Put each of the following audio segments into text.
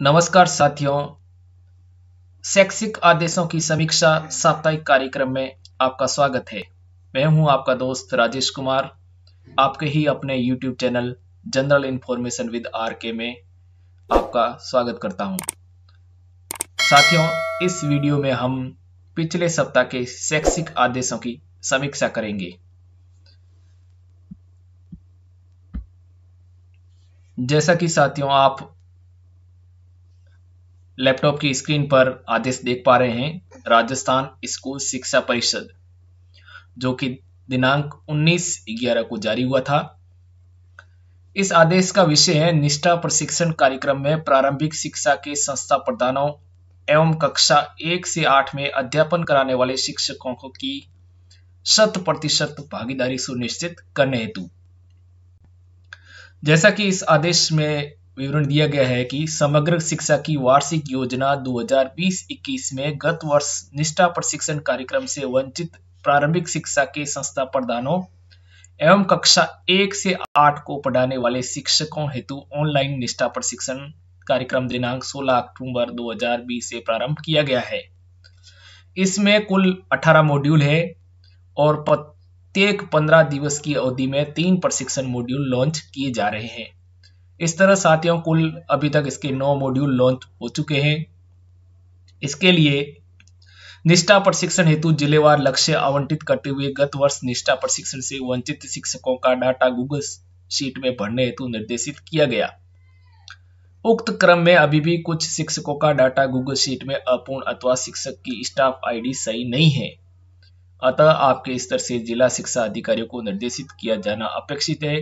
नमस्कार साथियों, शैक्षिक आदेशों की समीक्षा साप्ताहिक कार्यक्रम में आपका स्वागत है। मैं हूं आपका दोस्त राजेश कुमार, आपके ही अपने YouTube channel general information with RK में आपका स्वागत करता हूं। साथियों, इस वीडियो में हम पिछले सप्ताह के शैक्षिक आदेशों की समीक्षा करेंगे। जैसा कि साथियों आप लैपटॉप की स्क्रीन पर आदेश देख पा रहे हैं, राजस्थान स्कूल शिक्षा परिषद, जो कि दिनांक 19/11 को जारी हुआ था। इस आदेश का विषय है निष्ठा प्रशिक्षण कार्यक्रम में प्रारंभिक शिक्षा के संस्था प्रधानों एवं कक्षा 1 से 8 में अध्यापन कराने वाले शिक्षकों की 100% भागीदारी सुनिश्चित करने हेतु। जैसा कि इस आदेश में विवरण दिया गया है कि समग्र शिक्षा की वार्षिक योजना 2020-21 में गत वर्ष निष्ठा प्रशिक्षण कार्यक्रम से वंचित प्रारंभिक शिक्षा के संस्था प्रधानों एवं कक्षा 1 से 8 को पढ़ाने वाले शिक्षकों हेतु ऑनलाइन निष्ठा प्रशिक्षण कार्यक्रम दिनांक 16 अक्टूबर 2020 से प्रारंभ किया गया है। इसमें कुल 18 मॉड्यूल है और प्रत्येक 15 दिवस की अवधि में 3 प्रशिक्षण मॉड्यूल लॉन्च किए जा रहे हैं। इस तरह साथियों, कुल अभी तक इसके 9 मॉड्यूल लॉन्च हो चुके हैं। इसके लिए निष्ठा प्रशिक्षण हेतु जिलेवार लक्ष्य आवंटित करते हुए गत वर्ष निष्ठा प्रशिक्षण से वंचित शिक्षकों का डाटा गूगल शीट में भरने हेतु निर्देशित किया गया। उक्त क्रम में अभी भी कुछ शिक्षकों का डाटा गूगल शीट में अपूर्ण अथवा शिक्षक की स्टाफ आईडी सही नहीं है। अतः आपके स्तर से जिला शिक्षा अधिकारियों को निर्देशित किया जाना अपेक्षित है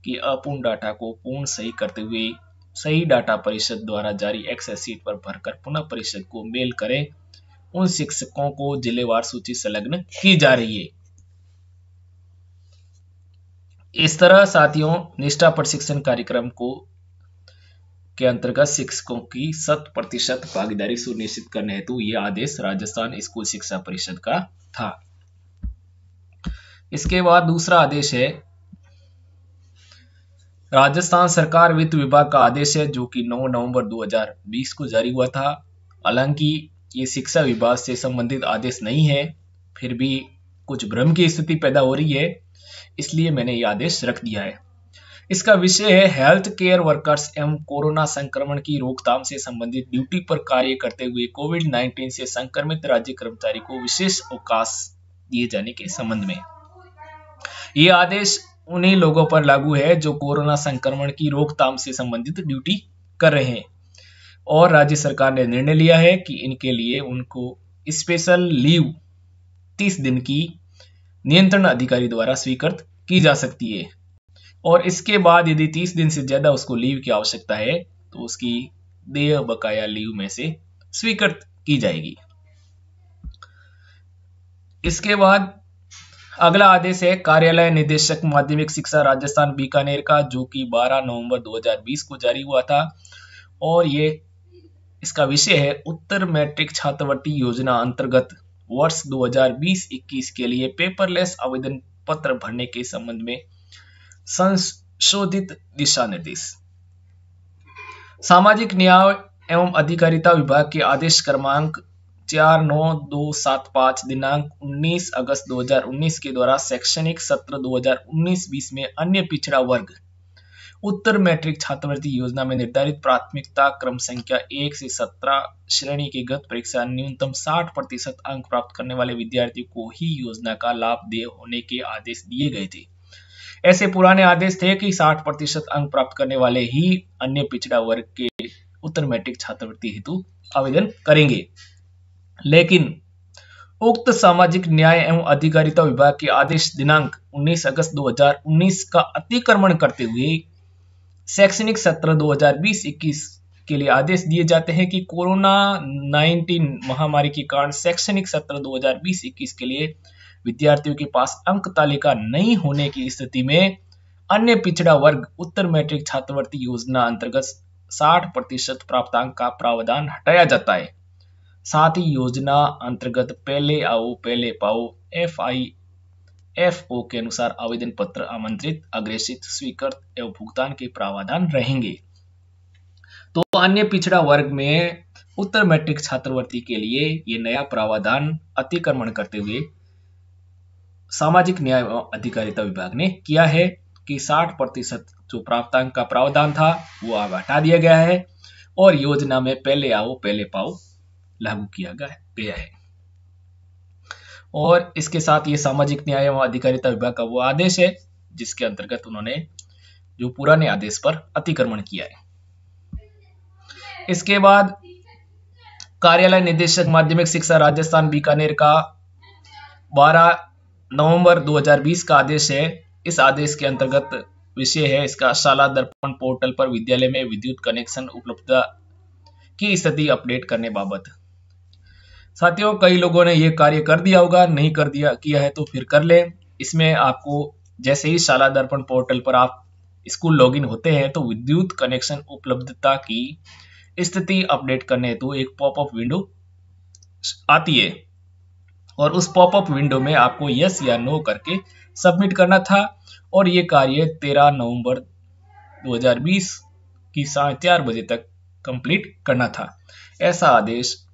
कि अपूर्ण डाटा को पूर्ण सही करते हुए सही डाटा परिषद द्वारा जारी एक्सेल शीट पर भरकर पुनः परिषद को मेल करें। उन शिक्षकों को जिलेवार सूची संलग्न की जा रही है। इस तरह साथियों, निष्ठा प्रशिक्षण कार्यक्रम के अंतर्गत शिक्षकों की 100% भागीदारी सुनिश्चित करने हेतु यह आदेश राजस्थान स्कूल शिक्षा परिषद का था। इसके बाद दूसरा आदेश है राजस्थान सरकार वित्त विभाग का आदेश है, जो कि 9 नवंबर 2020 को जारी हुआ था। हालांकि ये शिक्षा विभाग से संबंधित आदेश नहीं है, फिर भी कुछ भ्रम की स्थिति पैदा हो रही है, इसलिए मैंने ये आदेश रख दिया है। इसका विषय है हेल्थ केयर वर्कर्स एवं कोरोना संक्रमण की रोकथाम से संबंधित ड्यूटी पर कार्य करते हुए कोविड-19 से संक्रमित राज्य कर्मचारी को विशेष अवकाश दिए जाने के संबंध में। ये आदेश उन्हीं लोगों पर लागू है जो कोरोना संक्रमण की रोकथाम से संबंधित ड्यूटी कर रहे हैं, और राज्य सरकार ने निर्णय लिया है कि इनके लिए उनको स्पेशल लीव 30 दिन की नियंत्रण अधिकारी द्वारा स्वीकृत की जा सकती है, और इसके बाद यदि 30 दिन से ज्यादा उसको लीव की आवश्यकता है तो उसकी देय बकाया लीव में से स्वीकृत की जाएगी। इसके बाद अगला आदेश है कार्यालय निदेशक माध्यमिक शिक्षा राजस्थान बीकानेर का, जो कि 12 नवंबर 2020 को जारी हुआ था, और इसका विषय है उत्तर मैट्रिक छात्रवृत्ति योजना अंतर्गत वर्ष 2020-21 के लिए पेपरलेस आवेदन पत्र भरने के संबंध में संशोधित दिशा निर्देश। सामाजिक न्याय एवं अधिकारिता विभाग के आदेश क्रमांक 49275 दिनांक 19 अगस्त 2019 के द्वारा शैक्षणिक सत्र 2019-20 में अन्य पिछड़ा वर्ग उत्तर मैट्रिक छात्रवृत्ति योजना में निर्धारित प्राथमिकता क्रम संख्या 1 से 17 श्रेणी की गत परीक्षा न्यूनतम 60% अंक प्राप्त करने वाले विद्यार्थियों को ही योजना का लाभ देय होने के आदेश दिए गए थे। ऐसे पुराने आदेश थे कि 60% अंक प्राप्त करने वाले ही अन्य पिछड़ा वर्ग के उत्तर मैट्रिक छात्रवृत्ति हेतु आवेदन करेंगे, लेकिन उक्त सामाजिक न्याय एवं अधिकारिता विभाग के आदेश दिनांक 19 अगस्त 2019 का अतिक्रमण करते हुए शैक्षणिक सत्र 2020-21 के लिए आदेश दिए जाते हैं कि कोरोना 19 महामारी के कारण शैक्षणिक सत्र 2020-21 के लिए विद्यार्थियों के पास अंक तालिका नहीं होने की स्थिति में अन्य पिछड़ा वर्ग उत्तर मैट्रिक छात्रवृत्ति योजना अंतर्गत 60% प्राप्तांक का प्रावधान हटाया जाता है। साथ ही योजना अंतर्गत पहले आओ पहले पाओ FIFO के अनुसार आवेदन पत्र आमंत्रित, अग्रेसित, स्वीकृत एवं भुगतान के प्रावधान रहेंगे। तो अन्य पिछड़ा वर्ग में उत्तर मैट्रिक छात्रवृत्ति के लिए ये नया प्रावधान अतिक्रमण करते हुए सामाजिक न्याय एवं अधिकारिता विभाग ने किया है कि 60% जो प्राप्तांक का प्रावधान था वो अब हटा दिया गया है और योजना में पहले आओ पहले पाओ लागू किया गया है। और इसके साथ ये सामाजिक न्याय एवं अधिकारिता विभाग का वो आदेश है जिसके अंतर्गत उन्होंने जो पुराने आदेश पर अतिक्रमण किया है। इसके बाद कार्यालय निदेशक माध्यमिक शिक्षा राजस्थान बीकानेर का 12 नवंबर 2020 का आदेश है। इस आदेश के अंतर्गत विषय है इसका शाला दर्पण पोर्टल पर विद्यालय में विद्युत कनेक्शन उपलब्धता की स्थिति अपडेट करने बाबत। साथियों, कई लोगों ने यह कार्य कर दिया होगा, नहीं कर दिया किया है तो फिर कर ले। इसमें आपको जैसे ही शाला दर्पण पोर्टल पर आप स्कूल लॉगिन होते हैं तो विद्युत कनेक्शन उपलब्धता की स्थिति अपडेट करने हेतु एक पॉपअप विंडो आती है और उस पॉपअप विंडो में आपको यस या नो करके सबमिट करना था और ये कार्य 13 नवंबर 2020 की 4:30 बजे तक कंप्लीट करना था। ऐसा आदेश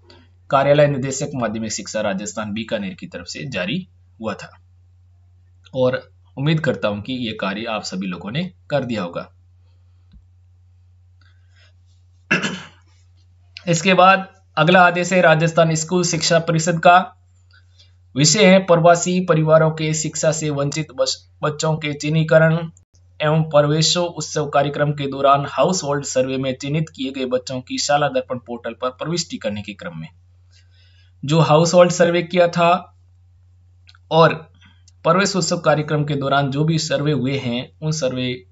कार्यालय निदेशक माध्यमिक शिक्षा राजस्थान बीकानेर की तरफ से जारी हुआ था और उम्मीद करता हूं कि यह कार्य आप सभी लोगों ने कर दिया होगा। इसके बाद अगला आदेश है राजस्थान स्कूल शिक्षा परिषद का। विषय है प्रवासी परिवारों के शिक्षा से वंचित बच्चों के चिन्हीकरण एवं प्रवेशोत्सव कार्यक्रम के दौरान हाउस होल्ड सर्वे में चिन्हित किए गए बच्चों की शाला दर्पण पोर्टल पर प्रविष्टि करने के क्रम में जो हाउस होल्ड सर्वे किया था और प्रवेशोत्सव कार्यक्रम के दौरान जो भी सर्वे हुए हैं उन सर्वे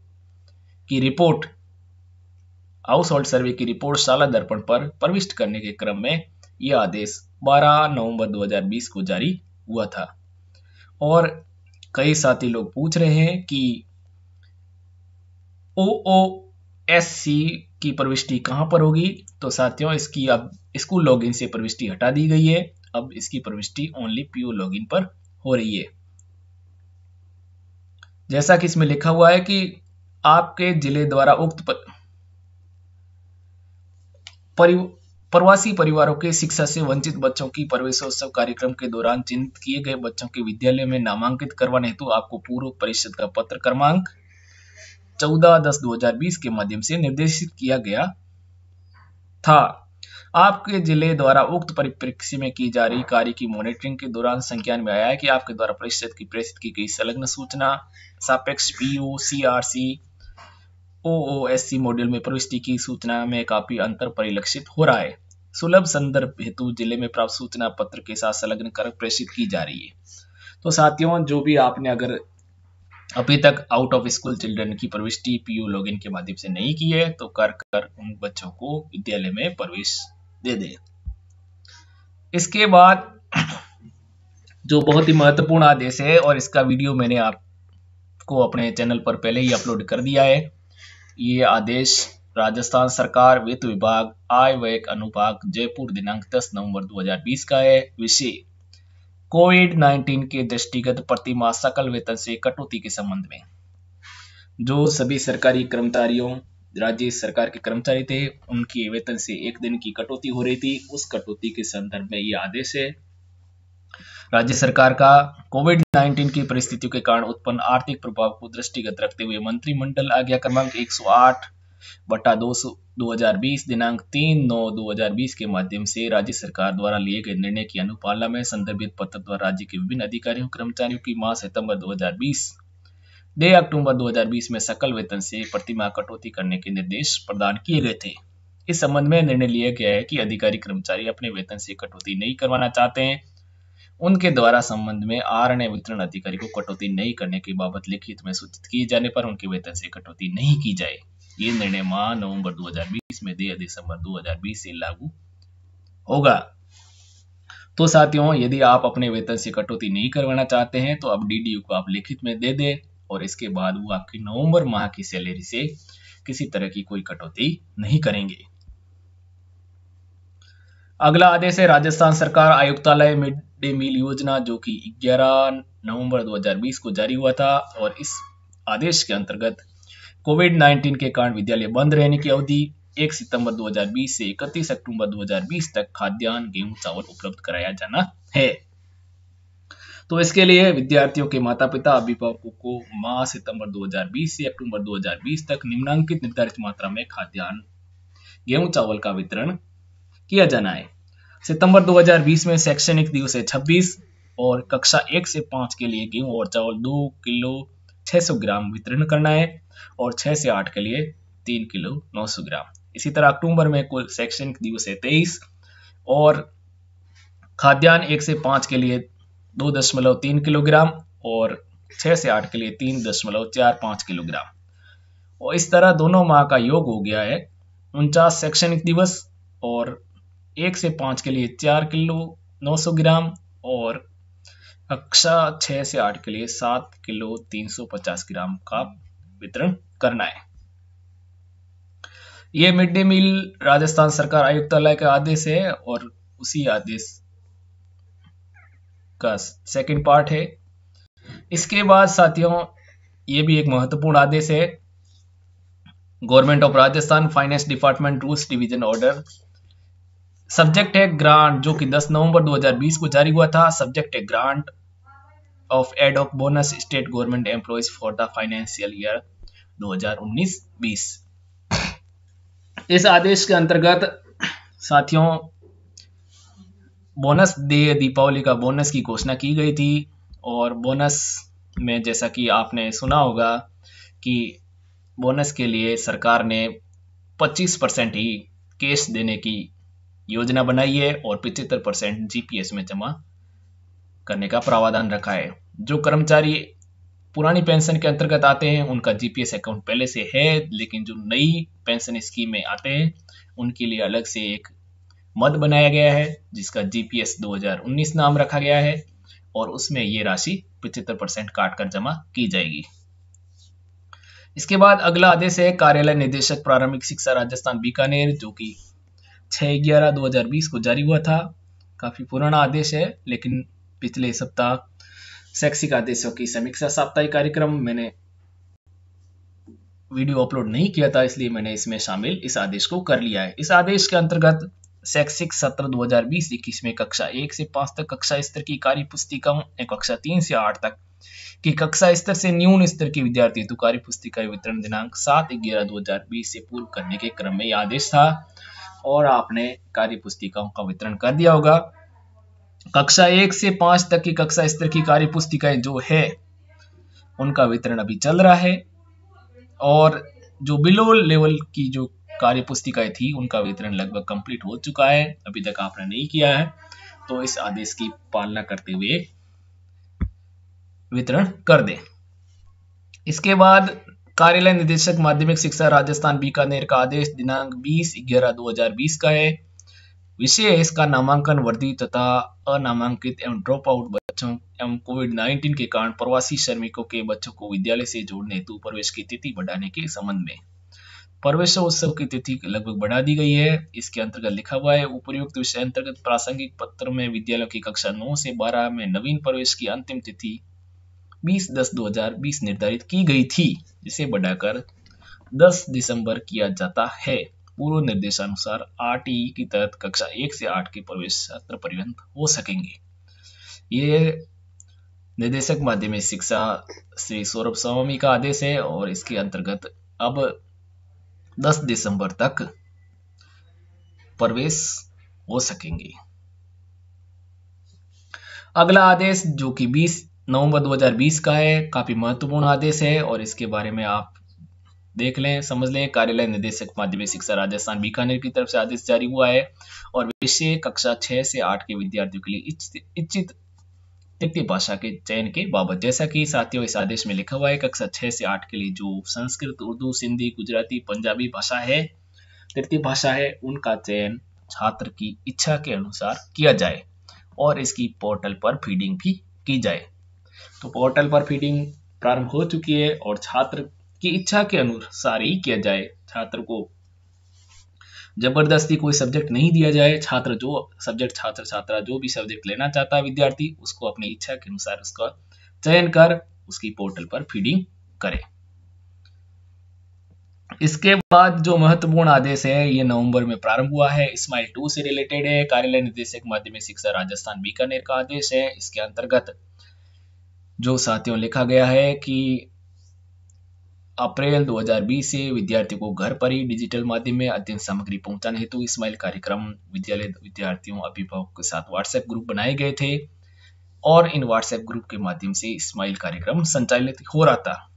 की रिपोर्ट हाउस होल्ड सर्वे की रिपोर्ट शाला दर्पण पर प्रविष्ट करने के क्रम में यह आदेश 12 नवंबर 2020 को जारी हुआ था। और कई साथी लोग पूछ रहे हैं कि OOSC की प्रविष्टि कहां पर होगी। तो साथियों, इसकी अब स्कूल लॉगिन से प्रविष्टि हटा दी गई है। अब इसकी प्रविष्टि ओनली PO लॉगिन पर हो रही है। जैसा कि इसमें लिखा हुआ है कि आपके जिले द्वारा उक्त प्रवासी परिवारों के शिक्षा से वंचित बच्चों की प्रवेशोत्सव कार्यक्रम के दौरान चिन्हित किए गए बच्चों के विद्यालय में नामांकित करवाने हेतु आपको पूर्व परिषद का पत्र क्रमांक 14/10/2020 के माध्यम से निर्देशित किया गया था। आपके जिले द्वारा उक्त परिप्रेक्ष्य में की जा रही कार्य की मॉनिटरिंग के दौरान संज्ञान में आया है कि आपके द्वारा परिषद की प्रेषित की गई संलग्न सूचना सापेक्ष PO, CRC, OOSC मॉड्यूल में प्रविष्टि की सूचना में काफी अंतर परिलक्षित हो रहा है। सुलभ संदर्भ हेतु जिले में प्राप्त सूचना पत्र के साथ संलग्न कर प्रेषित की जा रही है। तो साथियों, जो भी आपने अगर अभी तक आउट ऑफ स्कूल चिल्ड्रन की प्रविष्टि PO लॉगिन के माध्यम से नहीं की है तो कर उन बच्चों को विद्यालय में प्रवेश दे दे। इसके बाद जो बहुत ही महत्वपूर्ण आदेश है और इसका वीडियो मैंने आपको अपने चैनल पर पहले ही अपलोड कर दिया है। ये आदेश राजस्थान सरकार वित्त विभाग आय व्यय अनुभाग जयपुर दिनांक 10 नवंबर 2020 का है। विषय कोविड-19 के दृष्टिगत प्रतिमाह सकल वेतन से कटौती के संबंध में। जो सभी सरकारी कर्मचारियों राज्य सरकार के कर्मचारी थे उनकी वेतन से 1 दिन की कटौती हो रही थी, उस कटौती के संदर्भ में यह आदेश है राज्य सरकार का। कोविड-19 की परिस्थितियों के कारण उत्पन्न आर्थिक प्रभाव को दृष्टिगत रखते हुए मंत्रिमंडल आज्ञा क्रमांक 108/2020 दिनांक 3/9/2020 के माध्यम से राज्य सरकार द्वारा लिए गए निर्णय की अनुपालना में संदर्भित पत्र द्वारा राज्य के विभिन्न अधिकारियों कर्मचारियों की माह सितंबर 2020 से अक्टूबर 2020 में सकल वेतन से प्रतिमाह कटौती करने के निर्देश प्रदान किए गए थे। इस संबंध में निर्णय लिया गया है कि अधिकारी कर्मचारी अपने वेतन से कटौती नहीं करवाना चाहते हैं उनके द्वारा संबंध में आरण्य वितरण अधिकारी को कटौती नहीं करने के बाबत लिखित में सूचित किए जाने पर उनके वेतन से कटौती नहीं की जाए। ये निर्णय माह नवंबर 2020 में दिसंबर 2020 से लागू होगा। तो साथियों, यदि आप अपने वेतन से कटौती नहीं करवाना चाहते हैं तो अब DDU को आप लिखित में दे दें और इसके बाद वो आपकी नवंबर माह की सैलरी से किसी तरह की कोई कटौती नहीं करेंगे। अगला आदेश है राजस्थान सरकार आयुक्तालय मिड डे मील योजना जो कि 11 नवंबर 2020 को जारी हुआ था और इस आदेश के अंतर्गत कोविड-19 के कारण विद्यालय बंद रहने की अवधि 1 सितंबर 2020 से 31 अक्टूबर 2020 तक खाद्यान्न गेहूं चावल उपलब्ध कराया जाना है। तो इसके लिए विद्यार्थियों के माता पिता अभिभावकों को माह सितंबर 2020 से अक्टूबर 2020 तक निम्नांकित निर्धारित मात्रा में खाद्यान्न गेहूं चावल का वितरण किया जाना है। सितंबर 2020 में शैक्षणिक दिवस है 26 और कक्षा 1 से 5 के लिए गेहूं और चावल 2 किलो 600 ग्राम वितरण करना है और 6 से 8 के लिए 3 किलो 900 ग्राम। इसी तरह अक्टूबर में कुल शैक्षणिक दिवस है 23 और खाद्यान्न 1 से 5 के लिए 2.3 किलोग्राम और 6 से 8 के लिए 3.45 किलोग्राम। और इस तरह दोनों माह का योग हो गया है 49 शैक्षणिक दिवस और 1 से 5 के लिए 4 किलो 900 ग्राम और कक्षा 6 से 8 के लिए 7 किलो 350 ग्राम का वितरण करना है। ये मिड डे मील राजस्थान सरकार आयुक्तालय का आदेश है और उसी आदेश का सेकंड पार्ट है। इसके बाद साथियों ये भी एक महत्वपूर्ण आदेश है, government of Rajasthan finance department rules division order. Subject है ग्रांट, जो कि 10 नवंबर 2020 को जारी हुआ था। सब्जेक्ट है grant of aid of bonus state government employees for the financial year 2019-20। इस आदेश के अंतर्गत साथियों बोनस डे दीपावली का बोनस की घोषणा की गई थी और बोनस में जैसा कि आपने सुना होगा कि बोनस के लिए सरकार ने 25% ही कैश देने की योजना बनाई है और 75% जीपीएस में जमा करने का प्रावधान रखा है। जो कर्मचारी पुरानी पेंशन के अंतर्गत आते हैं उनका जीपीएस अकाउंट पहले से है, लेकिन जो नई पेंशन स्कीम में आते हैं उनके लिए अलग से एक मद बनाया गया है जिसका जीपीएस 2019 नाम रखा गया है और उसमें ये राशि 75% काट कर जमा की जाएगी। इसके बाद अगला आदेश है कार्यालय निदेशक प्रारंभिक शिक्षा राजस्थान बीकानेर, जो कि 6/11/2020 को जारी हुआ था। काफी पुराना आदेश है, लेकिन पिछले सप्ताह शैक्षिक आदेशों की समीक्षा साप्ताहिक कार्यक्रम मैंने वीडियो अपलोड नहीं किया था, इसलिए मैंने इसमें शामिल इस आदेश को कर लिया है। इस आदेश के अंतर्गत शैक्षिक सत्र 2020-21 में कक्षा 1 से 5 तक कक्षा स्तर की कार्य पुस्तिकाओं और कक्षा 3 से 8 तक की कक्षा स्तर से न्यून स्तर के विद्यार्थी हेतु कार्य पुस्तिका वितरण दिनांक 7/11/2020 से पूर्व करने के क्रम में यह आदेश था और आपने कार्य पुस्तिकाओं का वितरण कर दिया होगा। कक्षा 1 से 5 तक की कक्षा स्तर की कार्य पुस्तिकाएं जो है उनका वितरण अभी चल रहा है और जो बिलो लेवल की जो कार्य पुस्तिकाएं थी उनका वितरण लगभग कंप्लीट हो चुका है। अभी तक आपने नहीं किया है तो इस आदेश की पालना करते हुए वितरण कर दें। इसके बाद कार्यालय निदेशक माध्यमिक शिक्षा राजस्थान बीकानेर का आदेश दिनांक 20/11/2020 का है। विषय है इसका नामांकन वर्दी तथा अनामांकित एवं ड्रॉप आउट बच्चों एवं कोविड-19 के कारण प्रवासी श्रमिकों के बच्चों को विद्यालय से जोड़ने हेतु प्रवेश की तिथि बढ़ाने के संबंध में। प्रवेशोत्सव की तिथि लगभग बढ़ा दी गई है। इसके अंतर्गत लिखा हुआ है उपर्युक्त विषय अंतर्गत प्रासंगिक पत्र में विद्यालयों की कक्षा 9 से 12 में नवीन प्रवेश की अंतिम तिथि 20/10/2020 निर्धारित की गई थी, जिसे बढ़ाकर 10 दिसंबर किया जाता है। पूर्व निर्देशानुसार आरटीई के तहत कक्षा 1 से 8 के प्रवेश सत्र पर्यंत हो सकेंगे। ये निदेशक माध्यमिक शिक्षा श्री सौरभ स्वामी का आदेश है और इसके अंतर्गत अब 10 दिसंबर तक प्रवेश हो सकेंगे। अगला आदेश जो कि 20 नवंबर 2020 का है, काफी महत्वपूर्ण आदेश है और इसके बारे में आप देख लें, समझ लें। कार्यालय निदेशक माध्यमिक शिक्षा राजस्थान बीकानेर की तरफ से आदेश जारी हुआ है और विषय कक्षा 6 से 8 के विद्यार्थियों के लिए इच्छित तृतीय भाषा के चयन के बाबत। जैसा कि साथियों इस आदेश में लिखा हुआ है, कक्षा 6 से 8 के लिए जो संस्कृत, उर्दू, सिंधी, गुजराती, पंजाबी भाषा है, तृतीय भाषा है, उनका चयन छात्र की इच्छा के अनुसार किया जाए और इसकी पोर्टल पर फीडिंग भी की जाए। तो पोर्टल पर फीडिंग प्रारंभ हो चुकी है और छात्र की इच्छा के अनुसार ही किया जाए। छात्र को जबरदस्ती कोई सब्जेक्ट नहीं दिया जाए। छात्र छात्रा जो भी सब्जेक्ट लेना चाहता है विद्यार्थी, उसको अपनी इच्छा के अनुसार उसका चयन कर उसकी पोर्टल पर फीडिंग करे। इसके बाद जो महत्वपूर्ण आदेश है ये नवंबर में प्रारंभ हुआ है, स्माइल 2 से रिलेटेड है। कार्यालय निदेशक माध्यमिक शिक्षा राजस्थान बीकानेर का आदेश है। इसके अंतर्गत जो साथियों लिखा गया है कि अप्रैल 2020 से विद्यार्थियों को घर पर ही डिजिटल माध्यम में अध्ययन सामग्री पहुंचाने हेतु स्माइल कार्यक्रम विद्यालय विद्यार्थियों अभिभावकों के साथ व्हाट्सएप ग्रुप बनाए गए थे और इन व्हाट्सएप ग्रुप के माध्यम से स्माइल कार्यक्रम संचालित हो रहा था।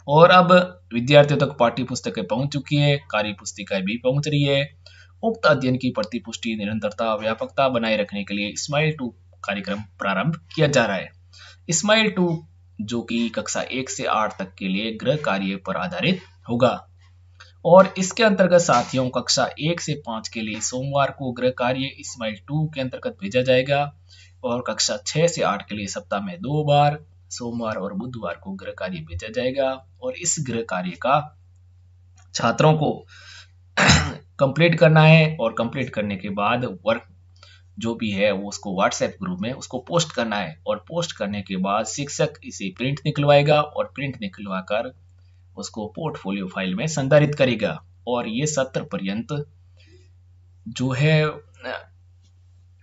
और अब विद्यार्थियों तक पाठ्य पुस्तकें पहुंच चुकी है, कार्य पुस्तिकाएं भी पहुंच रही है। उक्त अध्ययन की प्रतिपुष्टि निरंतरता व्यापकता बनाए रखने के लिए स्माइल 2 कार्यक्रम प्रारंभ किया जा रहा है। स्माइल 2 जो कि कक्षा 1 से 8 तक के लिए गृह कार्य पर आधारित होगा और इसके अंतर्गत साथियों कक्षा 1 से 5 के लिए सोमवार को गृह कार्य स्माइल 2 के अंतर्गत भेजा जाएगा और कक्षा 6 से 8 के लिए सप्ताह में 2 बार सोमवार और बुधवार को गृह कार्य भेजा जाएगा और इस गृह कार्य का छात्रों को कंप्लीट करना है और कंप्लीट करने के बाद वर्क जो भी है वो उसको व्हाट्सएप ग्रुप में उसको पोस्ट करना है और पोस्ट करने के बाद शिक्षक इसे प्रिंट निकलवाएगा और प्रिंट निकलवा कर उसको पोर्टफोलियो फाइल में संधारित करेगा और ये सत्र पर्यंत जो है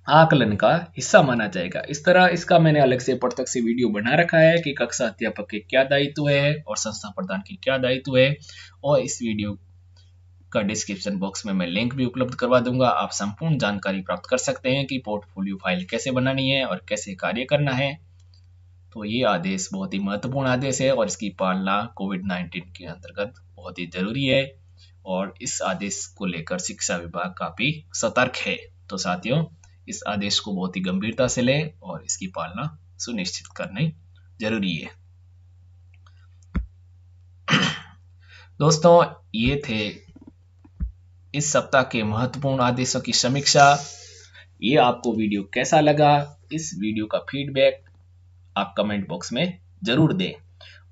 आकलन का हिस्सा माना जाएगा। इस तरह इसका मैंने अलग से प्रत्यक्ष वीडियो बना रखा है कि कक्षा अध्यापक के क्या दायित्व है और संस्था प्रधान के क्या दायित्व है और इस वीडियो का डिस्क्रिप्शन बॉक्स में मैं लिंक भी उपलब्ध करवा दूंगा। आप संपूर्ण जानकारी प्राप्त कर सकते हैं कि पोर्टफोलियो फाइल कैसे बनानी है और कैसे कार्य करना है। तो ये आदेश बहुत ही महत्वपूर्ण आदेश है और इसकी पालना कोविड-19 के अंतर्गत बहुत ही जरूरी है और इस आदेश को लेकर शिक्षा विभाग काफी सतर्क है। तो साथियों इस आदेश को बहुत ही गंभीरता से लें और इसकी पालना सुनिश्चित करनी जरूरी है। दोस्तों ये थे इस सप्ताह के महत्वपूर्ण आदेशों की समीक्षा। ये आपको वीडियो कैसा लगा, इस वीडियो का फीडबैक आप कमेंट बॉक्स में जरूर दें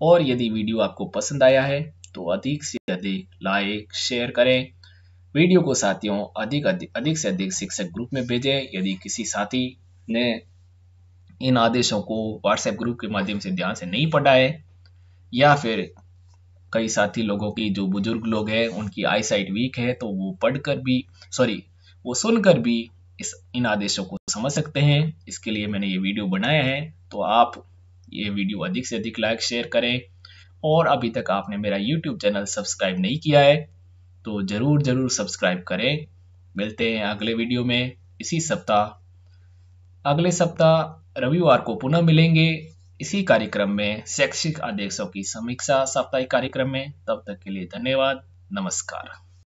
और यदि वीडियो आपको पसंद आया है तो अधिक से अधिक लाइक शेयर करें। वीडियो को साथियों अधिक से अधिक शिक्षक ग्रुप में भेजें। यदि किसी साथी ने इन आदेशों को व्हाट्सएप ग्रुप के माध्यम से ध्यान से नहीं पढ़ा है या फिर कई साथी लोगों की जो बुजुर्ग लोग हैं उनकी आई साइट वीक है तो वो सुनकर भी इन आदेशों को समझ सकते हैं। इसके लिए मैंने ये वीडियो बनाया है। तो आप ये वीडियो अधिक से अधिक लाइक शेयर करें और अभी तक आपने मेरा YouTube चैनल सब्सक्राइब नहीं किया है तो जरूर सब्सक्राइब करें। मिलते हैं अगले वीडियो में अगले सप्ताह रविवार को पुनः मिलेंगे इसी कार्यक्रम में शैक्षिक आदेशों की समीक्षा साप्ताहिक कार्यक्रम में। तब तक के लिए धन्यवाद, नमस्कार।